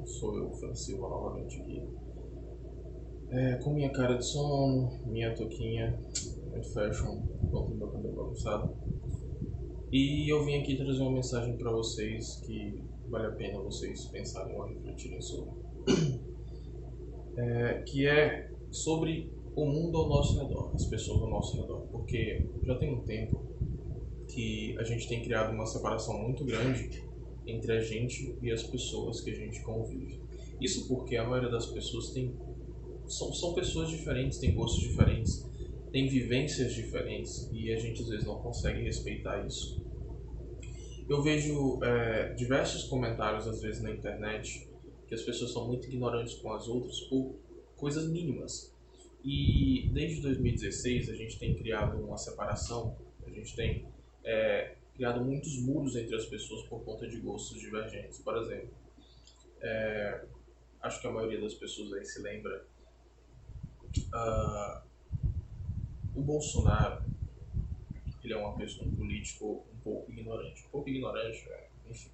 Sou eu, Fran Silva, novamente aqui. Com minha cara de sono, minha touquinha, muito fashion, com meu cabelo bagunçado. E eu vim aqui trazer uma mensagem para vocês que vale a pena vocês pensarem ou refletirem sobre. Que é sobre o mundo ao nosso redor, as pessoas ao nosso redor. Porque já tem um tempo que a gente tem criado uma separação muito grande entre a gente e as pessoas que a gente convive. Isso porque a maioria das pessoas são pessoas diferentes, têm gostos diferentes, têm vivências diferentes e a gente às vezes não consegue respeitar isso. Eu vejo diversos comentários às vezes na internet que as pessoas são muito ignorantes com as outras por coisas mínimas. E desde 2016 a gente tem criado uma separação, a gente tem criado muitos muros entre as pessoas por conta de gostos divergentes. Por exemplo, acho que a maioria das pessoas aí se lembra, o Bolsonaro, ele é uma pessoa, um político um pouco ignorante, enfim.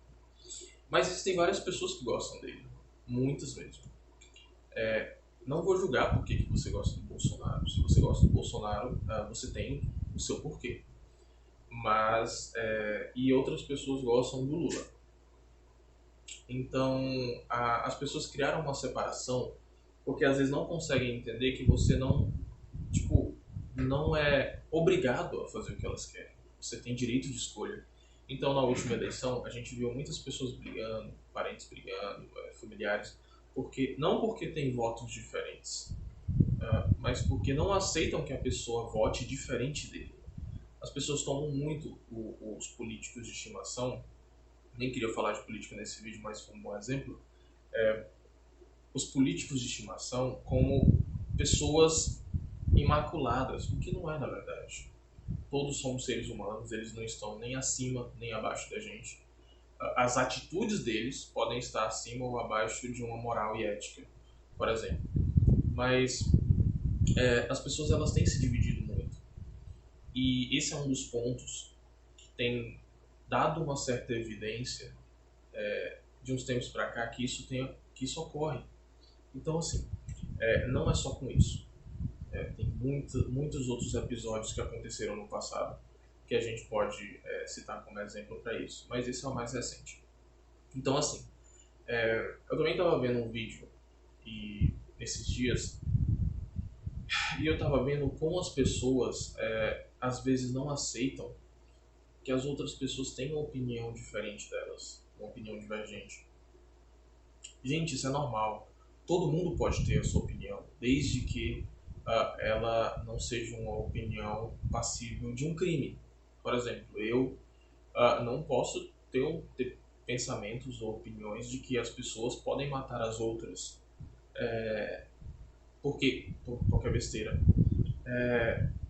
Mas existem várias pessoas que gostam dele, muitas mesmo. Não vou julgar por que você gosta do Bolsonaro. Se você gosta do Bolsonaro, você tem o seu porquê. Mas, e outras pessoas gostam do Lula. Então, as pessoas criaram uma separação porque às vezes não conseguem entender que você não é obrigado a fazer o que elas querem. Você tem direito de escolha. Então, na última eleição, a gente viu muitas pessoas brigando, parentes brigando, familiares, não porque têm votos diferentes, mas porque não aceitam que a pessoa vote diferente dele. As pessoas tomam muito os políticos de estimação, nem queria falar de política nesse vídeo, mas foi um bom exemplo, os políticos de estimação como pessoas imaculadas, o que não é na verdade. Todos somos seres humanos, eles não estão nem acima nem abaixo da gente. As atitudes deles podem estar acima ou abaixo de uma moral e ética, por exemplo. Mas as pessoas elas têm se dividido muito. E esse é um dos pontos que tem dado uma certa evidência de uns tempos para cá que isso ocorre. Então, assim, não é só com isso. Tem muitos outros episódios que aconteceram no passado que a gente pode citar como exemplo para isso, mas esse é o mais recente. Então, assim, eu também estava vendo um vídeo esses dias e eu estava vendo como as pessoas às vezes não aceitam que as outras pessoas têm uma opinião diferente delas, uma opinião divergente. Gente, isso é normal. Todo mundo pode ter a sua opinião, desde que ela não seja uma opinião passível de um crime. Por exemplo, eu não posso ter pensamentos ou opiniões de que as pessoas podem matar as outras por qualquer besteira.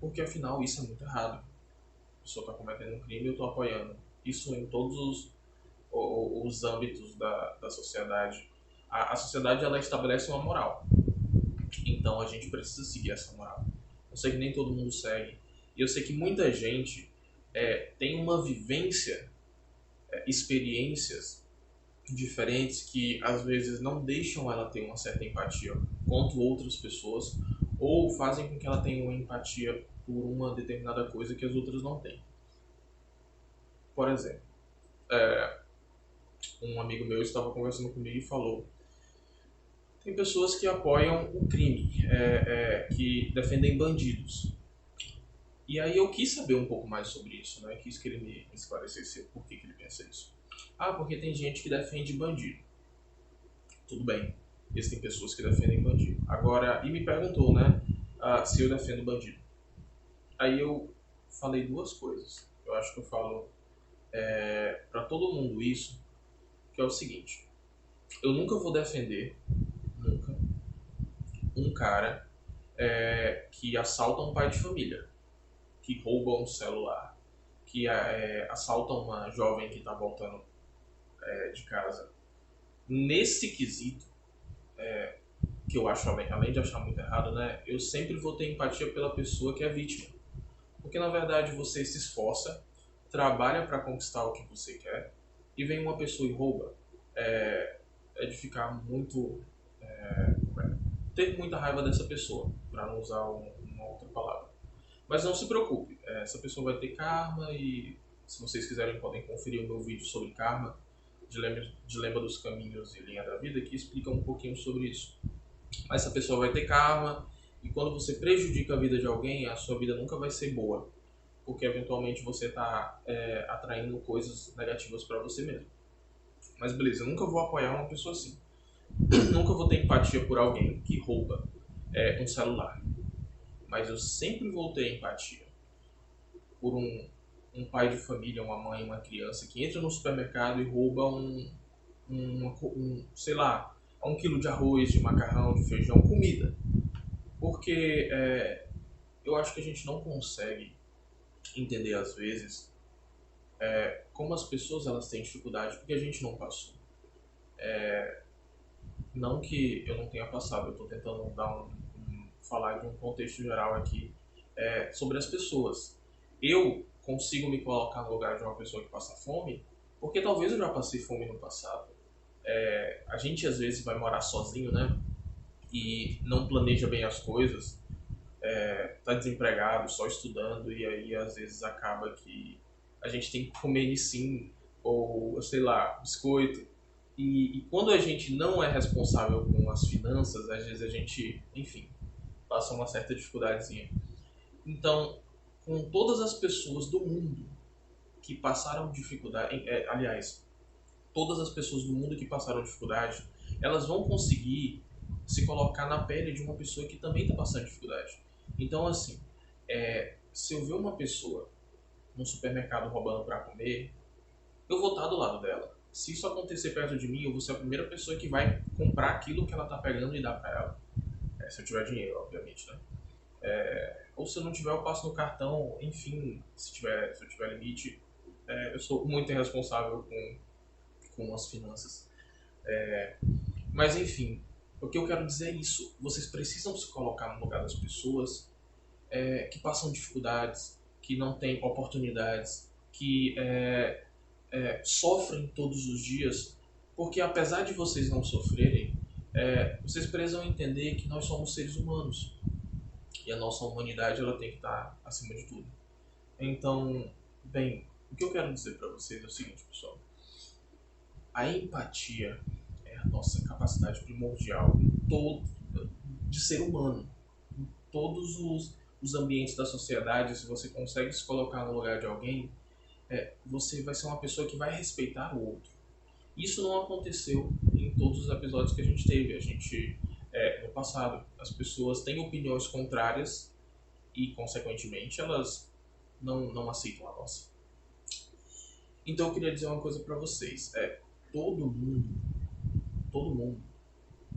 Porque afinal isso é muito errado. A pessoa está cometendo um crime e eu estou apoiando. Isso em todos os âmbitos da sociedade. A sociedade ela estabelece uma moral. Então a gente precisa seguir essa moral. Eu sei que nem todo mundo segue. E eu sei que muita gente tem uma vivência, experiências diferentes que às vezes não deixam ela ter uma certa empatia contra outras pessoas ou fazem com que ela tenha uma empatia por uma determinada coisa que as outras não têm. Por exemplo, um amigo meu estava conversando comigo e falou: tem pessoas que apoiam o crime, que defendem bandidos. E aí eu quis saber um pouco mais sobre isso, né? Quis que ele me esclarecesse por que ele pensa isso. Porque tem gente que defende bandido. Tudo bem, existem pessoas que defendem bandido. Agora, e me perguntou, né, se eu defendo bandido. Aí eu falei duas coisas. Eu acho que eu falo para todo mundo isso, que é o seguinte: eu nunca vou defender, nunca, um cara que assalta um pai de família, que rouba um celular, que assalta uma jovem que está voltando de casa. Nesse quesito, que eu acho, além de achar muito errado, né, eu sempre vou ter empatia pela pessoa que é vítima. Porque na verdade você se esforça, trabalha para conquistar o que você quer, e vem uma pessoa e rouba. é de ficar muito... ter muita raiva dessa pessoa, para não usar uma outra palavra. Mas não se preocupe, essa pessoa vai ter karma e se vocês quiserem podem conferir o meu vídeo sobre karma, Dilema dos Caminhos e Linha da Vida, que explica um pouquinho sobre isso. Mas essa pessoa vai ter karma e quando você prejudica a vida de alguém, a sua vida nunca vai ser boa, porque eventualmente você está atraindo coisas negativas para você mesmo. Mas beleza, eu nunca vou apoiar uma pessoa assim. Nunca vou ter empatia por alguém que rouba um celular. Mas eu sempre vou ter empatia por um pai de família, uma mãe, uma criança que entra no supermercado e rouba sei lá, 1 quilo de arroz, de macarrão, de feijão, comida. Porque eu acho que a gente não consegue entender às vezes como as pessoas elas têm dificuldade porque a gente não passou. Não que eu não tenha passado, eu estou tentando dar falar de um contexto geral aqui sobre as pessoas. Eu consigo me colocar no lugar de uma pessoa que passa fome porque talvez eu já passei fome no passado. A gente às vezes vai morar sozinho, né? E não planeja bem as coisas, tá desempregado, só estudando, e aí às vezes acaba que a gente tem que comer sim, ou sei lá, biscoito. E quando a gente não é responsável com as finanças, às vezes a gente, enfim, passa uma certa dificuldadezinha. Então, com todas as pessoas do mundo que passaram dificuldade, aliás, todas as pessoas do mundo que passaram dificuldade, elas vão conseguir se colocar na pele de uma pessoa que também está passando dificuldade. Então, assim, se eu ver uma pessoa no supermercado roubando para comer, eu vou estar do lado dela. Se isso acontecer perto de mim, eu vou ser a primeira pessoa que vai comprar aquilo que ela está pegando e dar para ela. Se eu tiver dinheiro, obviamente, né? Ou se eu não tiver, eu passo no cartão, enfim, se eu tiver limite. Eu sou muito irresponsável com as finanças. Mas enfim, o que eu quero dizer é isso. Vocês precisam se colocar no lugar das pessoas que passam dificuldades, que não têm oportunidades, que sofrem todos os dias, porque apesar de vocês não sofrerem, vocês precisam entender que nós somos seres humanos e a nossa humanidade ela tem que estar acima de tudo. Então, bem, o que eu quero dizer para vocês é o seguinte, pessoal. A empatia é a nossa capacidade primordial de ser humano. Em todos os ambientes da sociedade, se você consegue se colocar no lugar de alguém, você vai ser uma pessoa que vai respeitar o outro. Isso não aconteceu em todos os episódios que a gente teve. No passado, as pessoas têm opiniões contrárias e, consequentemente, elas não aceitam a nossa. Então eu queria dizer uma coisa para vocês. Todo mundo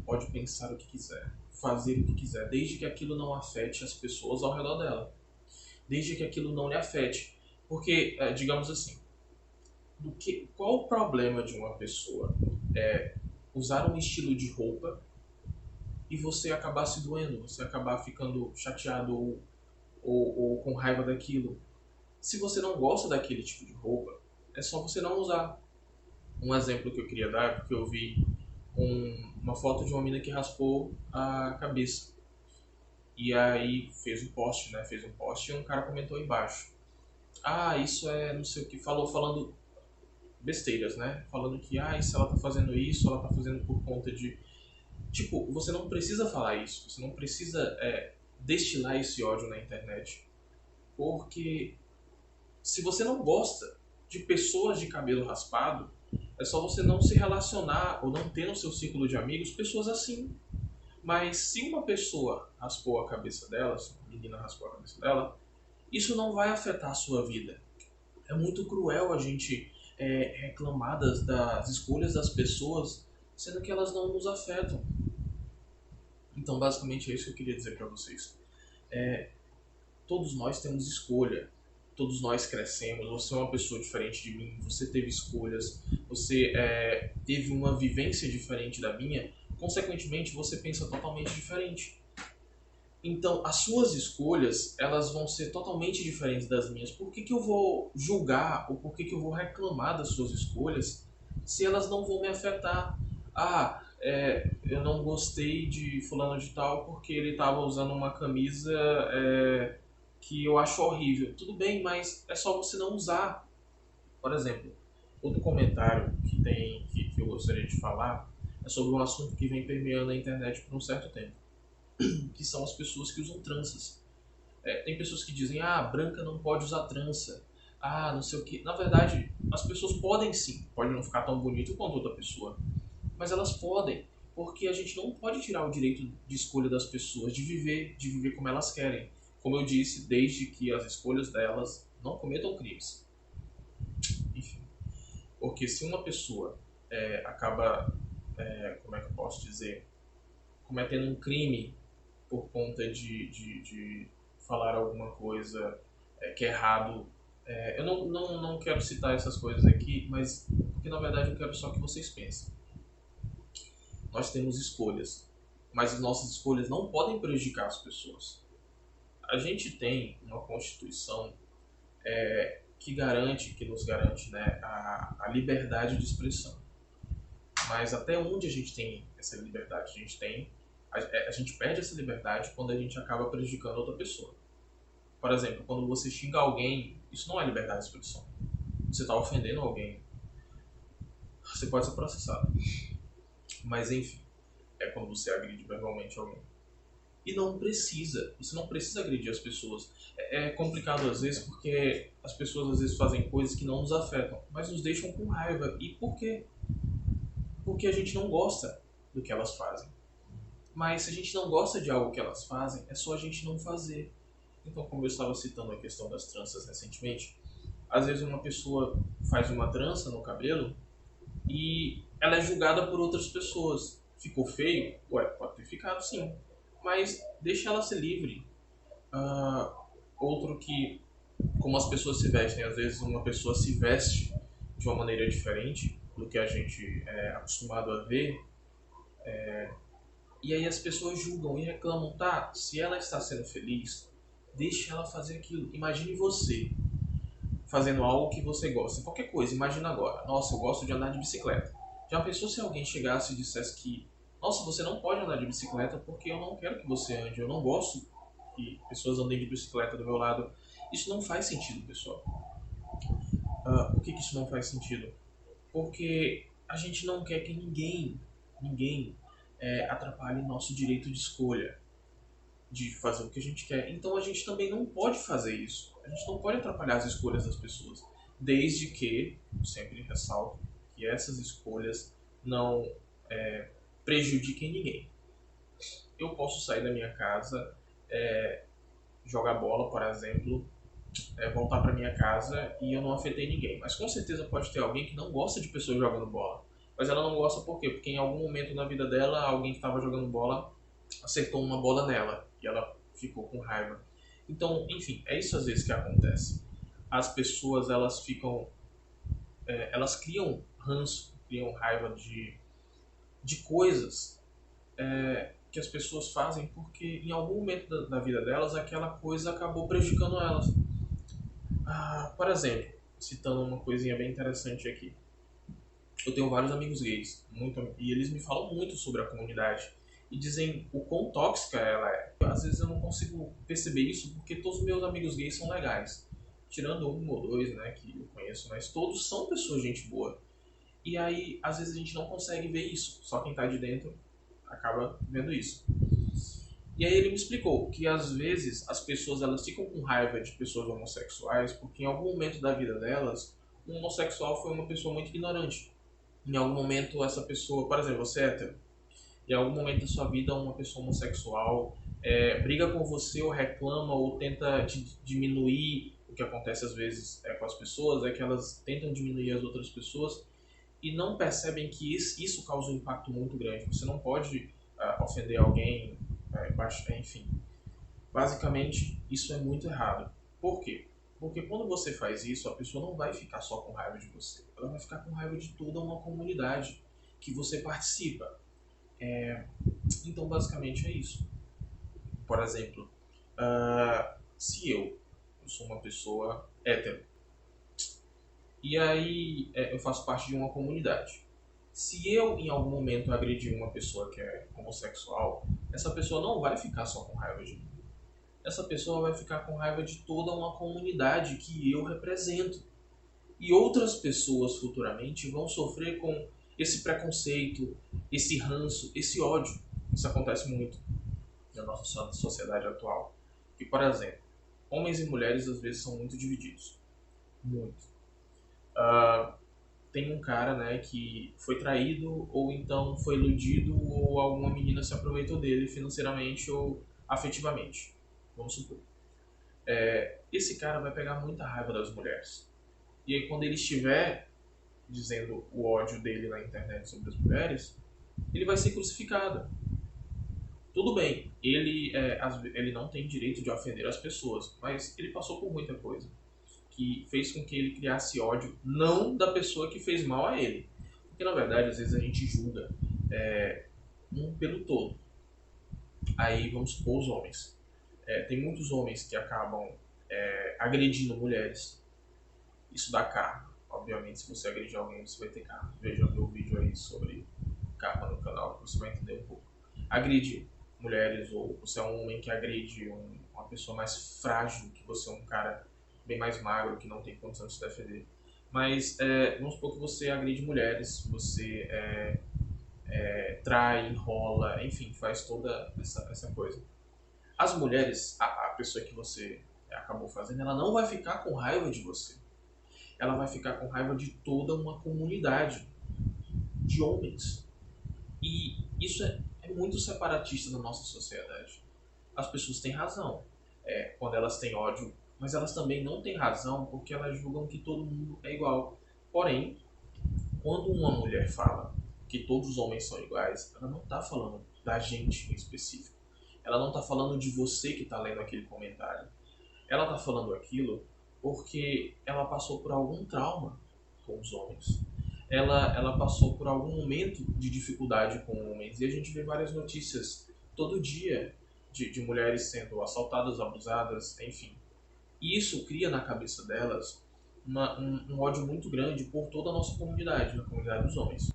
pode pensar o que quiser, fazer o que quiser, desde que aquilo não afete as pessoas ao redor dela. Desde que aquilo não lhe afete. Porque, digamos assim, qual o problema de uma pessoa usar um estilo de roupa e você acabar se doendo, você acabar ficando chateado ou com raiva daquilo? Se você não gosta daquele tipo de roupa, é só você não usar. Um exemplo que eu queria dar é porque eu vi uma foto de uma menina que raspou a cabeça. E aí fez um post, né? Fez um post e um cara comentou embaixo. Isso é não sei o que, falando besteiras, né? Falando que, se ela tá fazendo isso, ela tá fazendo por conta de... Tipo, você não precisa falar isso, você não precisa destilar esse ódio na internet. Porque se você não gosta de pessoas de cabelo raspado, é só você não se relacionar ou não ter no seu círculo de amigos pessoas assim. Mas se uma pessoa raspou a cabeça dela, se uma menina raspou a cabeça dela, isso não vai afetar a sua vida. É muito cruel a gente reclamar das escolhas das pessoas, sendo que elas não nos afetam. Então, basicamente, é isso que eu queria dizer para vocês. Todos nós temos escolha. Todos nós crescemos. Você é uma pessoa diferente de mim. Você teve escolhas. Você teve uma vivência diferente da minha. Consequentemente, você pensa totalmente diferente. Então, as suas escolhas, elas vão ser totalmente diferentes das minhas. Por que eu vou julgar ou por que eu vou reclamar das suas escolhas se elas não vão me afetar? Eu não gostei de fulano de tal porque ele estava usando uma camisa que eu acho horrível. Tudo bem, mas é só você não usar. Por exemplo, outro comentário que eu gostaria de falar é sobre um assunto que vem permeando a internet por um certo tempo, que são as pessoas que usam tranças. Tem pessoas que dizem, branca não pode usar trança, não sei o que. Na verdade, as pessoas podem sim, pode não ficar tão bonito quanto outra pessoa, mas elas podem, porque a gente não pode tirar o direito de escolha das pessoas de viver como elas querem. Como eu disse, desde que as escolhas delas não cometam crimes. Enfim, porque se uma pessoa acaba, como é que eu posso dizer, cometendo um crime por conta de falar alguma coisa que é errado. Eu não quero citar essas coisas aqui, mas porque na verdade eu quero só que vocês pensem. Nós temos escolhas, mas as nossas escolhas não podem prejudicar as pessoas. A gente tem uma Constituição que nos garante, né, a liberdade de expressão. Mas até onde a gente tem essa liberdade? A gente perde essa liberdade quando a gente acaba prejudicando outra pessoa. Por exemplo, quando você xinga alguém, isso não é liberdade de expressão. Você está ofendendo alguém, você pode ser processado. Mas enfim, é quando você agride verbalmente alguém. E você não precisa agredir as pessoas. É complicado às vezes porque as pessoas às vezes fazem coisas que não nos afetam, mas nos deixam com raiva. E por quê? Porque a gente não gosta do que elas fazem. Mas se a gente não gosta de algo que elas fazem, é só a gente não fazer. Então, como eu estava citando a questão das tranças recentemente, às vezes uma pessoa faz uma trança no cabelo e ela é julgada por outras pessoas. Ficou feio? Ué, pode ter ficado sim. Mas deixa ela ser livre. Ah, outro que, como as pessoas se vestem, às vezes uma pessoa se veste de uma maneira diferente do que a gente é acostumado a ver, e aí as pessoas julgam e reclamam, tá? Se ela está sendo feliz, deixe ela fazer aquilo. Imagine você fazendo algo que você gosta, qualquer coisa. Imagina agora, nossa, eu gosto de andar de bicicleta. Já pensou se alguém chegasse e dissesse que, nossa, você não pode andar de bicicleta porque eu não quero que você ande, eu não gosto que pessoas andem de bicicleta do meu lado. Isso não faz sentido, pessoal. Por que isso não faz sentido? Porque a gente não quer que ninguém atrapalhe nosso direito de escolha, de fazer o que a gente quer. Então a gente também não pode fazer isso. A gente não pode atrapalhar as escolhas das pessoas, desde que, eu sempre ressalto, que essas escolhas não prejudiquem ninguém. Eu posso sair da minha casa, jogar bola, por exemplo, voltar para minha casa e eu não afetei ninguém. Mas com certeza pode ter alguém que não gosta de pessoas jogando bola. Mas ela não gosta por quê? Porque em algum momento na vida dela, alguém que estava jogando bola acertou uma bola nela e ela ficou com raiva. Então, enfim, é isso às vezes que acontece. As pessoas, elas ficam, elas criam ranço, criam raiva de coisas que as pessoas fazem porque em algum momento da vida delas aquela coisa acabou prejudicando elas. Por exemplo, citando uma coisinha bem interessante aqui. Eu tenho vários amigos gays, e eles me falam muito sobre a comunidade e dizem o quão tóxica ela é. Às vezes eu não consigo perceber isso porque todos os meus amigos gays são legais. Tirando um ou dois, né, que eu conheço, mas todos são pessoas de gente boa. E aí, às vezes a gente não consegue ver isso. Só quem tá de dentro acaba vendo isso. E aí ele me explicou que às vezes as pessoas elas ficam com raiva de pessoas homossexuais porque em algum momento da vida delas um homossexual foi uma pessoa muito ignorante. Em algum momento essa pessoa, por exemplo, você é hétero, em algum momento da sua vida uma pessoa homossexual briga com você ou reclama ou tenta diminuir. O que acontece às vezes com as pessoas é que elas tentam diminuir as outras pessoas e não percebem que isso causa um impacto muito grande. Você não pode ofender alguém, enfim. Basicamente, isso é muito errado. Por quê? Porque quando você faz isso, a pessoa não vai ficar só com raiva de você. Ela vai ficar com raiva de toda uma comunidade que você participa. Então, basicamente, é isso. Por exemplo, se eu sou uma pessoa hétero, e aí eu faço parte de uma comunidade. Se eu, em algum momento, agredir uma pessoa que é homossexual, essa pessoa não vai ficar só com raiva de mim. Essa pessoa vai ficar com raiva de toda uma comunidade que eu represento. E outras pessoas futuramente vão sofrer com esse preconceito, esse ranço, esse ódio. Isso acontece muito na nossa sociedade atual. Que, por exemplo, homens e mulheres às vezes são muito divididos. Muito. Tem um cara, né, que foi traído ou então foi iludido ou alguma menina se aproveitou dele financeiramente ou afetivamente. Vamos supor. Esse cara vai pegar muita raiva das mulheres. E aí quando ele estiver dizendo o ódio dele na internet sobre as mulheres, ele vai ser crucificado. Tudo bem, ele não tem direito de ofender as pessoas, mas ele passou por muita coisa que fez com que ele criasse ódio, não da pessoa que fez mal a ele. Porque na verdade, às vezes a gente julga um pelo todo. Aí vamos supor os homens. Tem muitos homens que acabam agredindo mulheres. Isso dá karma. Obviamente, se você agredir alguém, você vai ter karma. Veja meu vídeo aí sobre karma no canal, que você vai entender um pouco. Agredir mulheres, ou você é um homem que agride uma pessoa mais frágil, que você é um cara bem mais magro, que não tem condição de se defender. Mas vamos supor que você agride mulheres, você trai, enrola, enfim, faz toda essa coisa. As mulheres, a pessoa que você acabou fazendo, ela não vai ficar com raiva de você. Ela vai ficar com raiva de toda uma comunidade de homens. E isso é muito separatista na nossa sociedade. As pessoas têm razão quando elas têm ódio, mas elas também não têm razão porque elas julgam que todo mundo é igual. Porém, quando uma mulher fala que todos os homens são iguais, ela não está falando da gente em específico. Ela não está falando de você que está lendo aquele comentário. Ela está falando aquilo porque ela passou por algum trauma com os homens. Ela passou por algum momento de dificuldade com homens. E a gente vê várias notícias todo dia de mulheres sendo assaltadas, abusadas, enfim. E isso cria na cabeça delas um ódio muito grande por toda a nossa comunidade, a comunidade dos homens.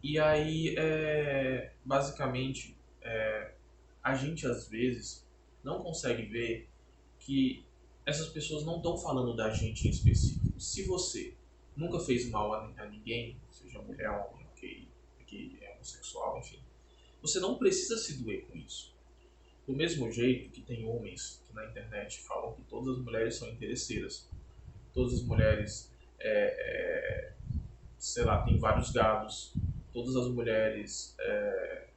E aí, basicamente, a gente às vezes não consegue ver que essas pessoas não estão falando da gente em específico. Se você nunca fez mal a ninguém, seja mulher, homem, que é homossexual, enfim, você não precisa se doer com isso. Do mesmo jeito que tem homens que na internet falam que todas as mulheres são interesseiras, todas as mulheres, sei lá, têm vários gados, todas as mulheres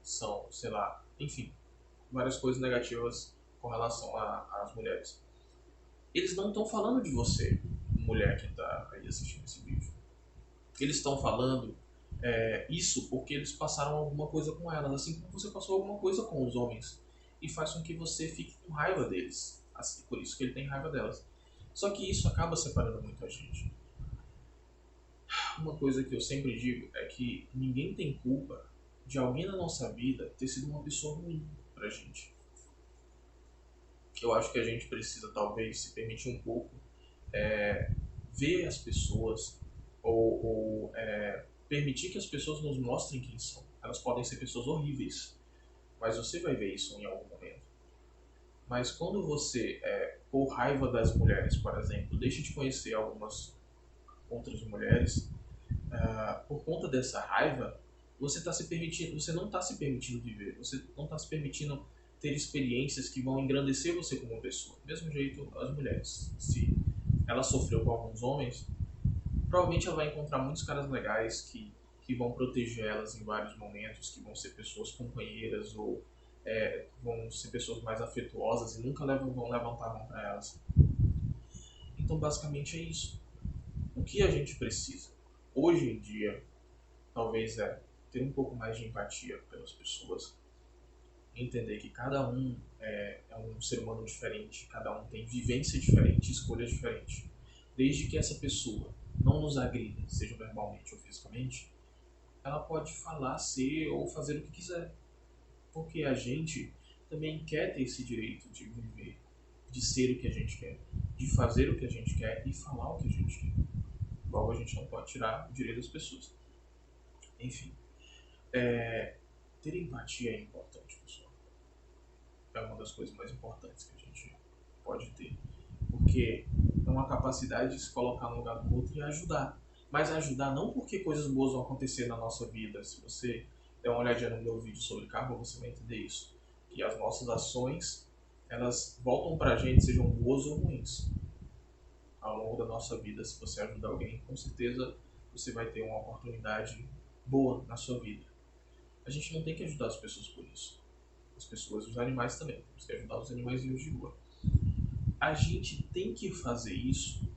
são, sei lá, enfim, várias coisas negativas com relação às mulheres. Eles não estão falando de você, mulher que está aí assistindo esse vídeo. Eles estão falando isso porque eles passaram alguma coisa com elas, assim como você passou alguma coisa com os homens. E faz com que você fique com raiva deles. Assim, por isso que ele tem raiva delas. Só que isso acaba separando muito a gente. Uma coisa que eu sempre digo é que ninguém tem culpa de alguém na nossa vida ter sido uma pessoa ruim pra gente. Eu acho que a gente precisa talvez se permitir um pouco ver as pessoas ou permitir que as pessoas nos mostrem quem são. Elas podem ser pessoas horríveis, mas você vai ver isso em algum momento. Mas quando você, por raiva das mulheres, por exemplo, deixa de conhecer algumas outras mulheres, por conta dessa raiva, você não está se permitindo viver, você não está se permitindo ter experiências que vão engrandecer você como pessoa. Do mesmo jeito, as mulheres. Se ela sofreu com alguns homens, provavelmente ela vai encontrar muitos caras legais que vão proteger elas em vários momentos, que vão ser pessoas companheiras ou vão ser pessoas mais afetuosas e nunca vão levantar a mão para elas. Então, basicamente é isso. O que a gente precisa hoje em dia, talvez ter um pouco mais de empatia pelas pessoas, entender que cada um é um ser humano diferente, cada um tem vivência diferente, escolhas diferentes. Desde que essa pessoa não nos agrida, seja verbalmente ou fisicamente, ela pode falar, ser ou fazer o que quiser. Porque a gente também quer ter esse direito de viver, de ser o que a gente quer, de fazer o que a gente quer e falar o que a gente quer. Logo, a gente não pode tirar o direito das pessoas. Enfim, ter empatia é importante, pessoal. É uma das coisas mais importantes que a gente pode ter. Porque é uma capacidade de se colocar no lugar do outro e ajudar. Mas ajudar não porque coisas boas vão acontecer na nossa vida. Se você der uma olhadinha no meu vídeo sobre karma, você vai entender isso. Que as nossas ações, elas voltam pra gente, sejam boas ou ruins. Ao longo da nossa vida, se você ajudar alguém, com certeza você vai ter uma oportunidade boa na sua vida. A gente não tem que ajudar as pessoas por isso. As pessoas, os animais também. Temos que ajudar os animais de rua. A gente tem que fazer isso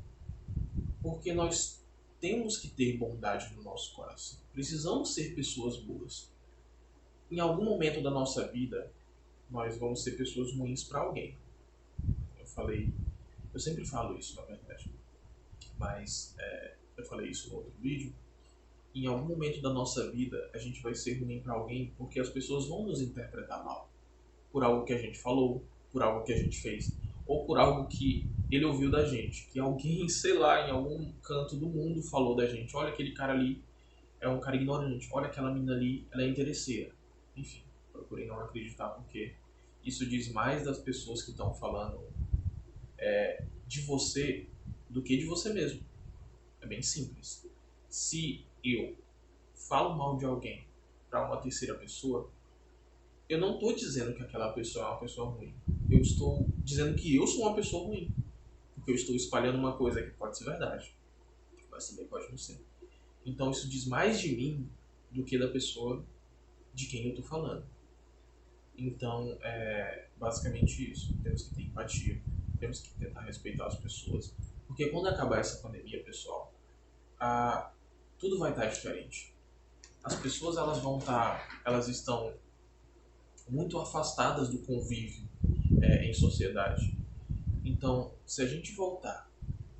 porque nós temos que ter bondade no nosso coração. Precisamos ser pessoas boas. Em algum momento da nossa vida, nós vamos ser pessoas ruins para alguém. Eu sempre falo isso, na verdade, mas eu falei isso no outro vídeo. Em algum momento da nossa vida, a gente vai ser ruim para alguém porque as pessoas vão nos interpretar mal. Por algo que a gente falou, por algo que a gente fez, ou por algo que ele ouviu da gente, que alguém, sei lá, em algum canto do mundo falou da gente. Olha, aquele cara ali é um cara ignorante, olha, aquela menina ali, ela é interesseira. Enfim, procurei não acreditar porque isso diz mais das pessoas que estão falando de você do que de você mesmo. É bem simples. Se eu falo mal de alguém para uma terceira pessoa, eu não estou dizendo que aquela pessoa é uma pessoa ruim. Eu estou dizendo que eu sou uma pessoa ruim. Porque eu estou espalhando uma coisa que pode ser verdade, mas também pode não ser. Então isso diz mais de mim do que da pessoa de quem eu estou falando. Então, é basicamente isso. Temos que ter empatia, temos que tentar respeitar as pessoas. Porque quando acabar essa pandemia, pessoal, tudo vai estar diferente. As pessoas elas estão muito afastadas do convívio em sociedade. Então, se a gente voltar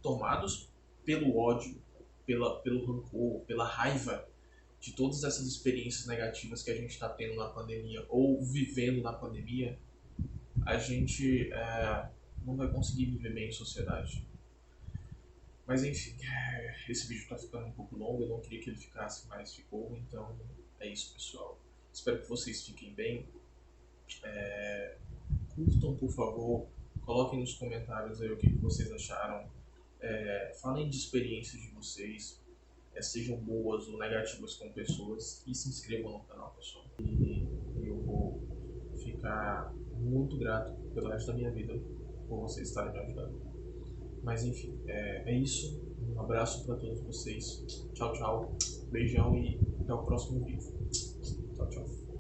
tomados pelo ódio, pelo rancor, pela raiva de todas essas experiências negativas que a gente está tendo na pandemia ou vivendo na pandemia, a gente não vai conseguir viver bem em sociedade. Mas enfim, esse vídeo está ficando um pouco longo, eu não queria que ele ficasse, mas ficou, então é isso, pessoal. Espero que vocês fiquem bem. Curtam, por favor, coloquem nos comentários aí o que vocês acharam. Falem de experiências de vocês, sejam boas ou negativas com pessoas, e se inscrevam no canal, pessoal. E eu vou ficar muito grato pelo resto da minha vida por vocês estarem me ajudando. Mas enfim, é isso. Um abraço para todos vocês. Tchau, tchau. Beijão e até o próximo vídeo. Tchau, tchau.